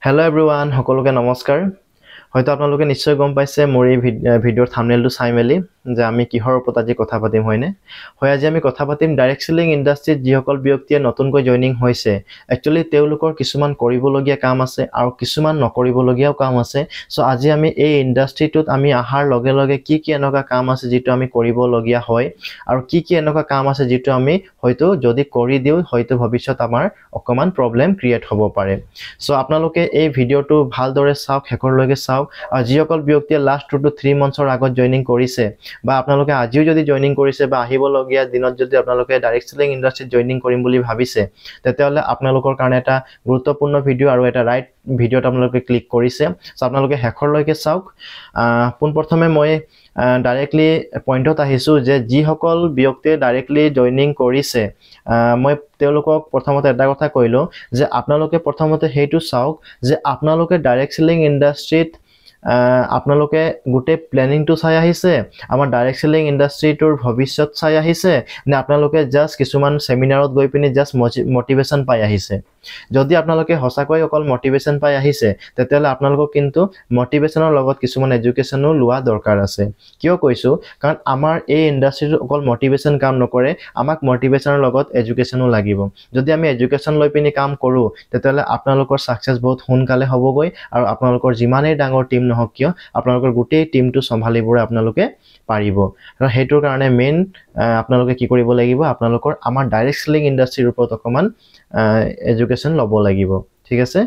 Hello everyone, সকলোকে নমস্কাৰ। হয়তো আপোনালোকে নিশ্চয় গম পাইছে মোৰ এই ভিডিঅ'ৰ থাম্বনেইলটো চাই মেলি যে আমি কিহৰ ওপৰত আজি কথা পাতিম হয়নে? হয় আজি আমি কথা পাতিম ডাইৰেক্ট সেলিং ইণ্ডাষ্ট্ৰীত যিসকল ব্যক্তিয়ে নতুনকৈ জয়নিং হৈছে একচুয়ালি তেওঁলোকৰ কিছুমান কৰিবলগীয়া কাম আছে আৰু কিছুমান নকৰিবলগীয়াও কাম আছে। সো আজি আমি এই ইণ্ডাষ্ট্ৰীটোত আমি আহাৰ লগে লগে কি এনেকুৱা কাম আছে যেটো আমি কৰিবলগীয়া হয় আৰু কি এনেকুৱা কাম আছে যেটো আমি হয়তো যদি কৰি দিও হয়তো ভৱিষ্যত আমাৰ অকমান প্ৰবলেম ক্ৰিয়েট হ'ব পাৰে। সো আপোনালোকে এই ভিডিঅ'টো ভালদৰে চাওক হেকৰলৈকে চাওক আৰু যিসকল ব্যক্তিয়ে লাষ্ট 2 to 3 মান্থৰ আগত জয়নিং কৰিছে বা আপোনালোকে আজিও যদি জয়নিং কৰিছে বা আহিবলগীয়া দিনত যদি আপোনালোকে ডাইৰেক্ট সেলিং ইণ্ডাষ্ট্ৰীত জয়নিং কৰিম বুলি ভাবিছে তেতিয়াহলে আপোনালোকৰ কাৰণে এটা গুৰুত্বপূৰ্ণ ভিডিঅ' আৰু এটা ৰাইট ভিডিঅ'ত আপোনালোকে ক্লিক কৰিছে। সো আপোনালোকে হেকৰলৈকে চাওক। পোনপ্ৰথমে মই ডাইৰেক্টলি পইণ্টত আহিছো যে যিসকল ব্যক্তিয়ে ডাইৰেক্টলি জয়নিং কৰিছে মই তেওঁলোকক প্ৰথমতে এটা কথা কৈলো যে আপোনালোকে প্ৰথমতে হেইটো চাওক যে আপোনালোকে ডাইৰেক্ট সেলিং ইণ্ডাষ্ট্ৰীত আপোনালোকে গুটে প্ল্যানিংটো চাই আহিছে আমাৰ ডাইৰেক্ট সেলিং ইণ্ডাষ্ট্ৰীটোৰ ভৱিষ্যত চাই আহিছে নে আপোনালোকে জাস্ট কিছুমান সেমিনাৰত গৈ পিনি জাস্ট মোটিভেশন পাই আহিছে। যদি আপোনালোকে হসাকৈ অকল মোটিভেশন পাই আহিছে তেতিয়ালে আপোনালোকক কিন্তু মোটিভেশনৰ লগত কিছুমান এডুকেশনো লোৱা দৰকাৰ আছে। কিয় কৈছো কাৰণ আমাৰ এই ইণ্ডাষ্ট্ৰীটো অকল মোটিভেশন কাম নকৰে আমাক মোটিভেশনৰ লগত এডুকেশনো লাগিব। যদি আমি এডুকেশন লৈ পিনি কাম কৰো তেতিয়ালে আপোনালোকৰ সাকসেস বহুত সোনকালে হ'বগৈ আৰু আপোনালোকৰ যিমানেই ডাঙৰ টিম নহওক কিয় আপোনালোকৰ গোটেই টিমটো সম্ভালিবৰে আপোনালোকে পাৰিব। আৰু হেইটোৰ কাৰণে মেইন আপোনালোকে কি কৰিব লাগিব আপোনালোকৰ আমাৰ ডাইৰেক্ট সেলিং ইণ্ডাষ্ট্ৰীৰ ওপৰত অকমান এডুকেশন ল'ব লাগিব। ঠিক আছে।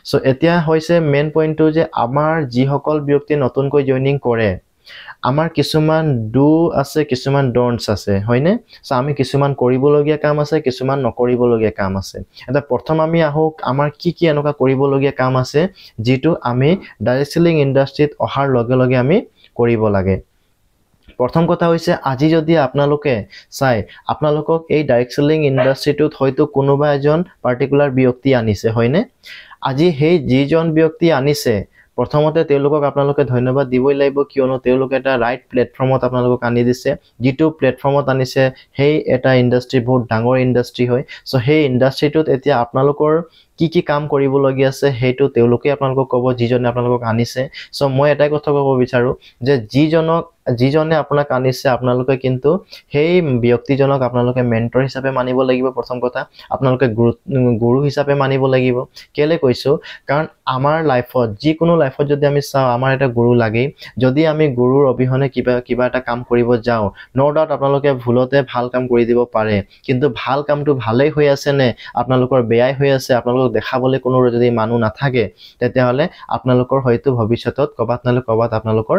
সো এতিয়া হৈছে মেইন পইণ্টটো যে আমাৰ যিসকল ব্যক্তি নতুনকৈ জয়নিং কৰে আমাৰ কিছুমান ডু আছে কিছুমান ডোন্টস আছে হয়নে? সো আমি কিছুমান কৰিবলগীয়া কাম আছে কিছুমান নকৰিবলগীয়া কাম আছে। এটা প্ৰথম আমি আহোক আমাৰ কি এনেকুৱা কৰিবলগীয়া কাম আছে যেটো আমি ডাইৰেক্ট সেলিং ইণ্ডাষ্ট্ৰীত অহাৰ লগে লগে আমি কৰিব লাগে। প্ৰথম কথা হৈছে আজি যদি আপোনালোকে চাই আপোনালোকক এই ডাইৰেক্ট সেলিং ইণ্ডাষ্ট্ৰীটোত হয়তো কোনোবা এজন পাৰ্টিকুলাৰ ব্যক্তি আনিছে হয়নে? আজি হেই যিজন ব্যক্তি আনিছে প্ৰথমতে তেওঁলোকক আপোনালোকে ধন্যবাদ দিবই লাগিব কিয়নো তেওঁলোকে এটা ৰাইট প্ল্যাটফৰ্মত আপোনালোকক আনি দিছে। যেটো প্ল্যাটফৰ্মত আনিছে হেই এটা ইণ্ডাষ্ট্ৰী বহুত ডাঙৰ ইণ্ডাষ্ট্ৰী হয়। সো হেই ইণ্ডাষ্ট্ৰীটোত এতিয়া আপোনালোকৰ কি কাম কৰিবলগীয়া আছে হেইটো তেওঁলোকে আপোনালোকক ক'ব যিজনে আপোনালোকক আনিছে। সো মই এটাই কথা ক'ব বিচাৰো যে যিজনে আপোনাক আনিছে আপোনালোকে কিন্তু হেই ব্যক্তিজনক আপোনালোকে মেন্টৰ হিচাপে মানিব লাগিব। প্ৰথম কথা আপোনালোকে গুৰু হিচাপে মানিব লাগিব। কেলে কৈছো কাৰণ আমাৰ লাইফত যিকোনো লাইফত যদি আমি চাও আমাৰ এটা গুৰু লাগে। যদি আমি গুৰুৰ অবিহনে কিবা এটা কাম কৰিব যাও নো ডাউট আপোনালোকে ভুলতে ভাল কাম কৰি দিব পাৰে কিন্তু ভাল কামটো ভালেই হৈ আছে নে আপোনালোকৰ বেয়াই হৈ আছে আপোনালোকক দেখাবলৈ কোনো যদি মানুহ নাথাকে তেতিয়াহলে আপোনালোকৰ হয়তো ভৱিষ্যতত কবাত নালে কবাত আপোনালোকৰ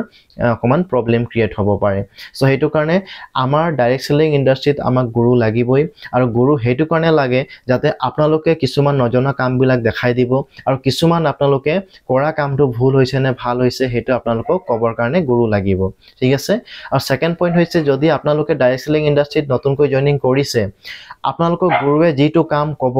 অকমান প্ৰবলেম ক্ৰিয়েট হ'ব পাৰে। সো হেতু কাৰণে আমাৰ ডাইৰেক্ট সেলিং ইণ্ডাষ্ট্ৰীত আমাক গুৰু লাগিবই আৰু গুৰু হেতু কাৰণে লাগে যাতে আপোনালোকে কিছুমান নজনা কামবিলাক দেখাই দিব আৰু কিছুমান আপোনালোকে কৰা কামটো ভুল হৈছে নে ভাল হৈছে হেতু আপোনালোকক কবৰ কাৰণে গুৰু লাগিব। ঠিক আছে। আৰু সেকেন্ড পইণ্ট হৈছে যদি আপোনালোকে ডাইৰেক্ট সেলিং ইণ্ডাষ্ট্ৰীত নতুনকৈ জয়নিং কৰিছে আপোনালোকক গুৰুৱে যেটো কাম ক'ব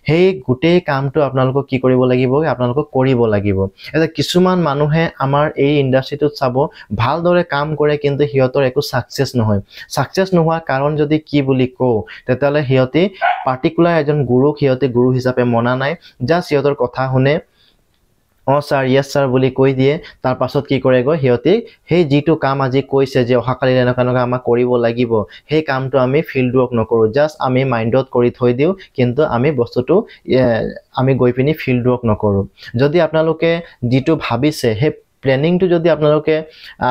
হেই গোটেই কামটো আপোনালোকক কি কৰিব লাগিব আপোনালোকক কৰিব লাগিব। এটা কিছুমান মানুহে আমাৰ এই ইণ্ডাষ্ট্ৰীটোত চাব ভালদৰে কাম কৰে কিন্তু হিয়তৰ একো সাকসেস নহয়। সাকসেস নোহোৱা কাৰণ যদি কি বুলি কও তেতিয়ালে হিয়তি পাৰ্টিকুলাৰ এজন গুৰুক হিয়তি গুৰু হিচাপে মনা নাই জাস্ট হিয়তৰ কথা শুনে স্যাৰ ইয়েস স্যাৰ বুলি কৈ দিয়ে তাৰ পাছত কি কৰেগৈ হিয়তি হেই যেটো কাম আজি কৈছে যে অহাকালি এনেকা আমাক কৰিব লাগিব হেই কামটো আমি ফিল্ড ৱৰ্ক নকৰো জাস্ট আমি মাইন্ডত কৰি থৈ দিও কিন্তু আমি বস্তুটো আমি গৈ পিনি ফিল্ড ৱৰ্ক নকৰো। যদি আপোনালোকে যেটো ভাবিছে হে প্ল্যানিংটো যদি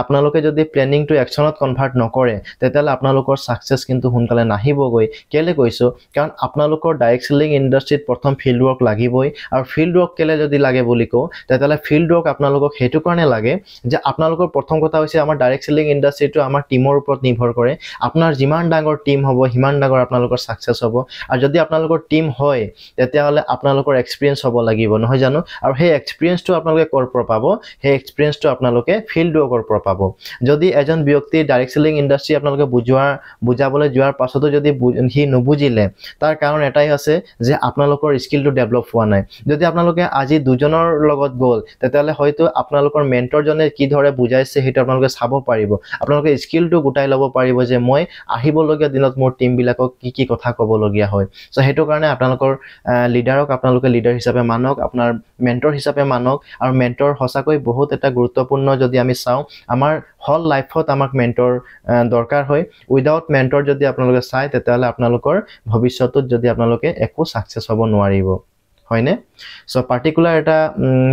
আপোনালোকে যদি প্ল্যানিংটো একচনত কনভাৰ্ট নকৰে তেতিয়ালে আপোনালোকৰ সাকসেস কিন্তু সোনকালে নাহিবগৈ। কেলে কৈছো কাৰণ আপোনালোকৰ ডাইৰেক্ট সেলিং ইণ্ডাষ্ট্ৰীত প্ৰথম ফিল্ড ৱৰ্ক লাগিবই আৰু ফিল্ড ৱৰ্ক কেলে যদি লাগে বুলি কও তেতিয়ালে ফিল্ড ৱৰ্ক আপোনালোকক হেতু কাৰণে লাগে যে আপোনালোকৰ প্ৰথম কথা হৈছে আমাৰ ডাইৰেক্ট সেলিং ইণ্ডাষ্ট্ৰীটো আমাৰ টিমৰ ওপৰত নিৰ্ভৰ কৰে। আপোনাৰ যিমান ডাঙৰ টিম হ'ব সিমান ডাঙৰ আপোনালোকৰ সাকসেস হ'ব আৰু যদি আপোনালোকৰ টিম হয় তেতিয়ালে আপোনালোকৰ এক্সপেৰিয়েন্স হ'ব লাগিব নহয় জানো আৰু সেই এক্সপেৰিয়েন্সটো আপোনালোকে কৰ পৰা পাব সেই এক্সপেৰিয়েন্সটো আপোনালোকে ফিল্ড ৱৰ্কৰ পৰা পাব। যদি এজন ব্যক্তি ডাইৰেক্ট সেলিং ইণ্ডাষ্ট্ৰী আপোনালোকে বুজাবলৈ যোৱাৰ পাছতো যদি হি নুবুজিলে তাৰ কাৰণ এটাই আছে যে আপোনালোকৰ স্কিলটো ডেভেলপ হোৱা নাই। যদি আপোনালোকে আজি দুজনৰ লগত গল তেতিয়ালে হয়তো আপোনালোকৰ মেন্টৰজনে কি ধৰে বুজাইছে হেতু আপোনালোকে চাব পাৰিব। আপোনালোকে স্কিলটো গুটাই ল'ব পাৰিব যে মই আহিবলগীয়া দিনত মোৰ টিম বিলাকক কি কথা ক'ব লগিয়া হয়। সো হেতু কাৰণে আপোনালোকৰ লিডাৰক আপোনালোকে লিডাৰ হিচাপে মানক আপোনাৰ মেন্টৰ হিচাপে মানক আৰু মেন্টৰ সঁচাকৈ বহুত এটা গুৰুত্বপূৰ্ণ যদি আমি চাওঁ আমাৰ হল লাইফত আমাক মেন্টৰ দৰকাৰ হয় উইদাউট মেন্টৰ যদি আপোনালোকে চাই তেতিয়াহ'লে আপোনালোকৰ ভৱিষ্যতত যদি আপোনালোকে একো সাকসেস হ'ব নোৱাৰিব হয়নে সো পাৰ্টিকুলাৰ এটা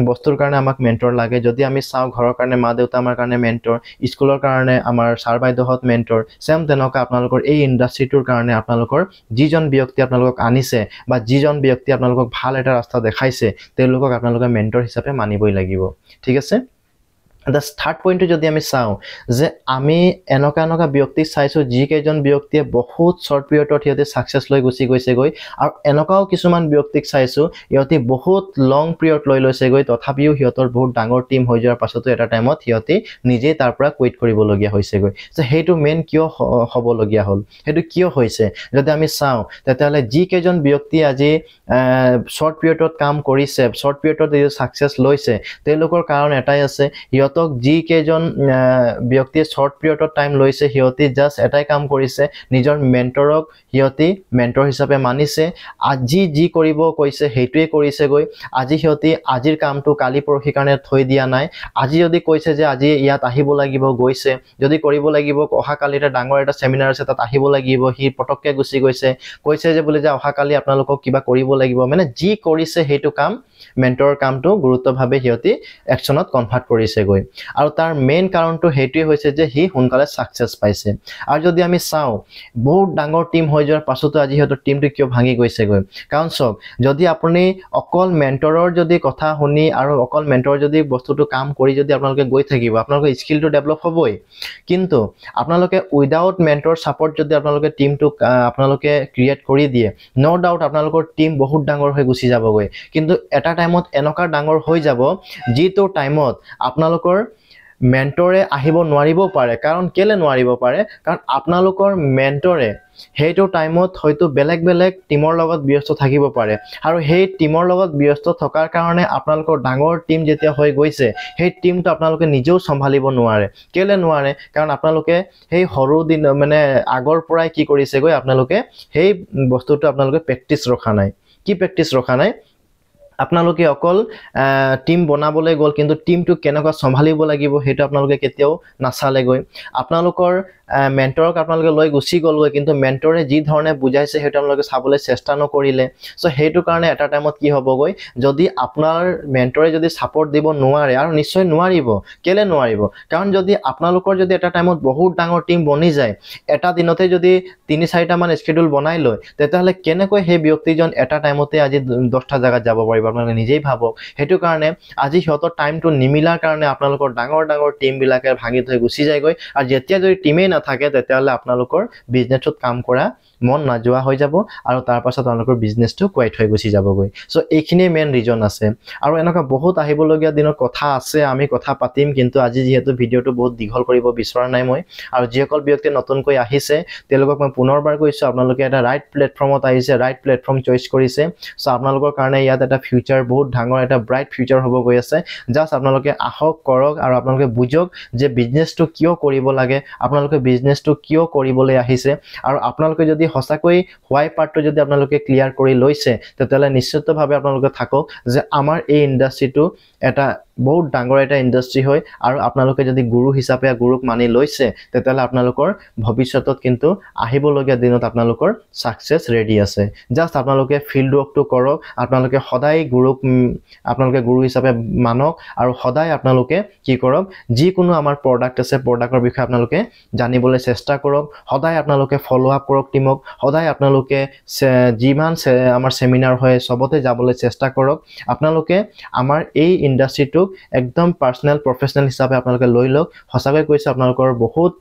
বস্তুৰ কাৰণে আমাক মেন্টৰ লাগে যদি আমি চাওঁ ঘৰৰ কাৰণে মা দেউতা আমাৰ কাৰণে মেন্টৰ স্কুলৰ কাৰণে আমাৰ ছাৰ বাইদেউহত মেন্টৰ সেম তেনেকা আপোনালোকৰ এই ইন্ডাষ্ট্ৰিটোৰ কাৰণে আপোনালোকৰ যিজন ব্যক্তি আপোনালোকক আনিছে বা যিজন ব্যক্তি আপোনালোকক ভাল এটা ৰাস্তা দেখাইছে তেওঁলোকক আপোনালোকে মেন্টৰ হিচাপে মানিবই লাগিব ঠিক আছে The third point যদি আমি চাওঁ যে আমি এনেকা ব্যক্তি চাইছো যি কেইজন ব্যক্তিয়ে বহুত শৰ্ট পিৰিয়ডত হিয়তে সাকসেস লৈ গুছি গৈছে গৈ আৰু এনেকাও কিছুমান ব্যক্তিক চাইছো ইহতি বহুত লং পিৰিয়ড লৈ লৈছে গৈ তথাপিও হিয়তৰ বহুত ডাঙৰ টিম হৈ যোৱাৰ পাছতো এটা টাইমত হিয়তি নিজে তাৰ পৰা কুইট কৰিব লগিয়া হৈছে গৈ যে হেতু মেইন কিয় হ'ব লগিয়া হল হেতু কিয় হৈছে যদি আমি চাওঁ তেতিয়ালে যি কেইজন ব্যক্তি আজি শৰ্ট পিৰিয়ডত কাম কৰিছে শৰ্ট পিৰিয়ডত যে সাকসেস লৈছে তেওঁলোকৰ কাৰণ এটাই আছে হিয়তক যি কেইজন ব্যক্তিয়ে শৰ্ট পিৰিয়ডত টাইম লৈছে হিয়তি জাস্ট এটাই কাম কৰিছে নিজৰ মেন্টৰক হিয়তি মেন্টৰ হিচাপে মানিছে আজি যি কৰিব কৈছে হেতুৱে কৰিছে গৈ আজি হিয়তি আজিৰ কামটো কালি পৰখি কাৰণে থৈ দিয়া নাই আজি যদি কৈছে যে আজি ইয়াত আহিব লাগিব গৈছে যদি কৰিব লাগিব অহা কালি এটা ডাঙৰ এটা সেমিনাৰ আছে তাত আহিব লাগিব হি পটককে গুছি গৈছে কৈছে যে বলে যে অহা কালি আপোনালোকক কিবা কৰিব লাগিব মানে যি কৰিছে হেতু কাম মেন্টৰৰ কামটো গুৰুত্বভাৱে হিয়তি একচনত কনভাৰ্ট কৰিছে গৈ আৰু তাৰ মেইন কাৰণটো হেতুৱে হৈছে যে হি হুনকালে সাকসেস পাইছে আৰু যদি আমি চাওঁ বহুত ডাঙৰ টিম হৈ যোৱাৰ পাছতো আজি হিয়তৰ টিমটো কিয় ভাঙি গৈছে গৈ কাৰণ সব যদি আপুনি অকল মেন্টৰৰ যদি কথা শুনি আৰু অকল মেন্টৰ যদি বস্তুটো কাম কৰি যদি আপোনালোকে গৈ থাকিব আপোনালোকৰ স্কিলটো ডেভেলপ হ'বই কিন্তু আপোনালোকে উইদাউট মেন্টৰ সাপোৰ্ট যদি আপোনালোকে টিমটো আপোনালোকে ক্ৰিয়েট কৰি দিয়ে নো ডাউট আপোনালোকৰ টিম বহুত ডাঙৰ হৈ গুছি যাবগৈ কিন্তু এটা টাইমত এনেকা ডাঙৰ হৈ যাব যিটো টাইমত আপোনালোকৰ মেন্টৰে আহিব নোৱাৰিব পাৰে কাৰণ কেলে নোৱাৰিব পাৰে কাৰণ আপোনালোকৰ মেন্টৰে হেইটো টাইমত হয়তো বেলেগ বেলেগ টিমৰ লগত ব্যস্ত থাকিব পাৰে আৰু হেই টিমৰ লগত ব্যস্ত থকাৰ কাৰণে আপোনালোকৰ ডাঙৰ টিম যেতিয়া হৈ গৈছে হেই টিমটো আপোনালোকে নিজেও সম্ভালিব নোৱাৰে কেলে নোৱাৰে কাৰণ আপোনালোকে হেই হৰু দিন মানে আগৰ পৰাই কি কৰিছে গৈ আপোনালোকে হেই বস্তুটো আপোনালোকে প্ৰেক্টিস ৰখা নাই কি প্ৰেক্টিস ৰখা নাই আপোনালোকে অকল টিম বনাবলৈ গল কিন্তু টিমটো কেনেকা সম্ভালিব লাগিব হেতু আপোনালোকে কেতিয়াও নাচালে গৈ আপোনালোকৰ মেন্টৰক আপোনালোকে লৈ গুছি গলগৈ কিন্তু মেন্টৰে যি ধৰণে বুজাইছে হেতু আপোনালোকে চাবলৈ চেষ্টা নকৰিলে সো হেতু কাৰণে এটা টাইমত কি হ'বগৈ যদি আপোনাৰ মেন্টৰে যদি সাপোৰ্ট দিব নোৱাৰে আৰু নিশ্চয় নোৱাৰিব কেলে নোৱাৰিব কাৰণ যদি আপোনালোকৰ যদি এটা টাইমত বহুত ডাঙৰ টিম বনি যায় এটা দিনতে যদি 3-4টা মান স্কেডুল বনাই লয় তেতিয়াহলে কেনেকৈ হে ব্যক্তিজন এটা টাইমতে আজি 10টা জায়গা যাব পাৰিব আপোনালোকে নিজেই ভাবক হেতু কাৰণে আজি হিয়তৰ টাইমটো নিমিলাৰ কাৰণে আপোনালোকৰ ডাঙৰ ডাঙৰ টিম বিলাকে ভাঙি থৈ গুছি যায়গৈ আৰু যেতিয়া যদি টিমে নাথাকে তেতিয়াহলে আপোনালোকৰ বিজনেছত কাম কৰা মন নাযোৱা হৈ যাব আৰু তাৰ পাছত আপোনালোকৰ বিজনেছটো কুইট হৈ গুছি যাবগৈ সো এইখিনি মেইন ৰিজন আছে আৰু এনেকা বহুত আহিবলগীয়া দিনৰ কথা আছে আমি কথা পাতিম কিন্তু আজি যেহেতু ভিডিওটো বহুত দীঘল কৰিব বিচৰা নাই মই আৰু যিসকল ব্যক্তি নতুনকৈ আহিছে তেওঁলোকক মই পুনৰবাৰ কৈছো আপোনালোকে এটা ৰাইট প্লেটফৰ্মত আহিছে ৰাইট প্লেটফৰ্ম চইচ কৰিছে সো আপোনালোকৰ কাৰণে ইয়াত এটা ফিউচাৰ বহুত ডাঙৰ এটা ব্ৰাইট ফিউচাৰ হ'ব গৈ আছে জাস্ট আপোনালোকে আহক কৰক আৰু আপোনালোকে বুজক যে বিজনেছটো কিয় কৰিব লাগে আপোনালোকে বিজনেছটো কিয় কৰিবলৈ আহিছে আৰু আপোনালোকে যদি হসাকৈ হোৱাই পাৰ্টটো যদি আপোনালোকে ক্লিয়াৰ কৰি লৈছে তেতিয়ালে নিশ্চিতভাৱে আপোনালোকে থাকক যে আমাৰ এই ইন্ডাষ্ট্ৰিটো এটা বহুত ডাঙৰ এটা ইন্ডাষ্ট্ৰি হয় আৰু আপোনালোকে যদি গুৰু হিচাপে গুৰুক মানি লৈছে তেতিয়ালে আপোনালোকৰ ভৱিষ্যতত কিন্তু আহিবলগীয়া দিনত আপোনালোকৰ সাকসেস ৰেডি আছে জাস্ট আপোনালোকে ফিল্ড ৱৰ্কটো কৰক আপোনালোকে সদায় গুৰুক আপোনালোকে গুৰু হিচাপে মানক আৰু সদায় আপোনালোকে কি কৰক যিকোনো আমাৰ প্ৰডাক্ট আছে প্ৰডাক্টৰ বিষয়ে আপোনালোকে জানিবলৈ চেষ্টা কৰক সদায় আপোনালোকে ফলো আপ কৰক টিমক সদায় আপোনালোকে যিমান আমাৰ সেমিনাৰ হয় সবতে যাবলৈ চেষ্টা কৰক আপোনালোকে আমাৰ এই ইন্ডাষ্ট্ৰিটো একদম পাৰ্সোনাল প্ৰফেশনাল হিচাপে আপোনালোকে লৈ লওক হসাকৈ কৈছে আপোনালোকৰ বহুত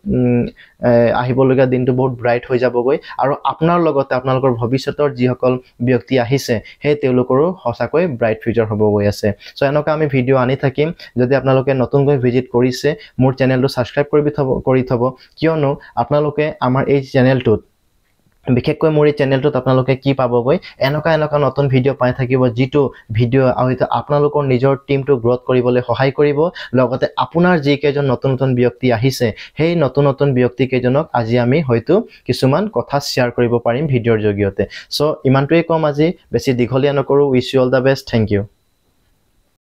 আহিবলগীয়া দিনটো বহুত ব্ৰাইট হৈ যাবগৈ আৰু আপোনাৰ লগতে আপোনালোকৰ ভৱিষ্যতৰ যিসকল ব্যক্তি আহিছে হে তেওঁলোকৰো হসাকৈ ব্ৰাইট ফিউচাৰ হ'ব গৈ আছে সো এনেকা আমি ভিডিও আনি থাকিম যদি আপোনালোকে নতুনকৈ ভিজিট কৰিছে মোৰ চেনেলটো সাবস্ক্ৰাইব কৰি থব কিয়নো আপোনালোকে আমাৰ এই চেনেলটোত বিশেষকৈ মোৰ এই চেনেলটোত আপোনালোকে কি পাবগৈ এনেকা নতুন ভিডিও পাই থাকিব যিটো ভিডিও হয়তো আপোনালোকৰ নিজৰ টিমটো গ্ৰোথ কৰিবলৈ সহায় কৰিব লগতে আপোনাৰ যি কেজন নতুন ব্যক্তি আহিছে সেই নতুন ব্যক্তি কেজনক আজি আমি হয়তো কিছুমান কথা শেয়াৰ কৰিব পাৰিম ভিডিওৰ জৰিয়তে সো ইমানটোই কম আজি বেছি দীঘলীয়া নকৰো wish you all the best thank U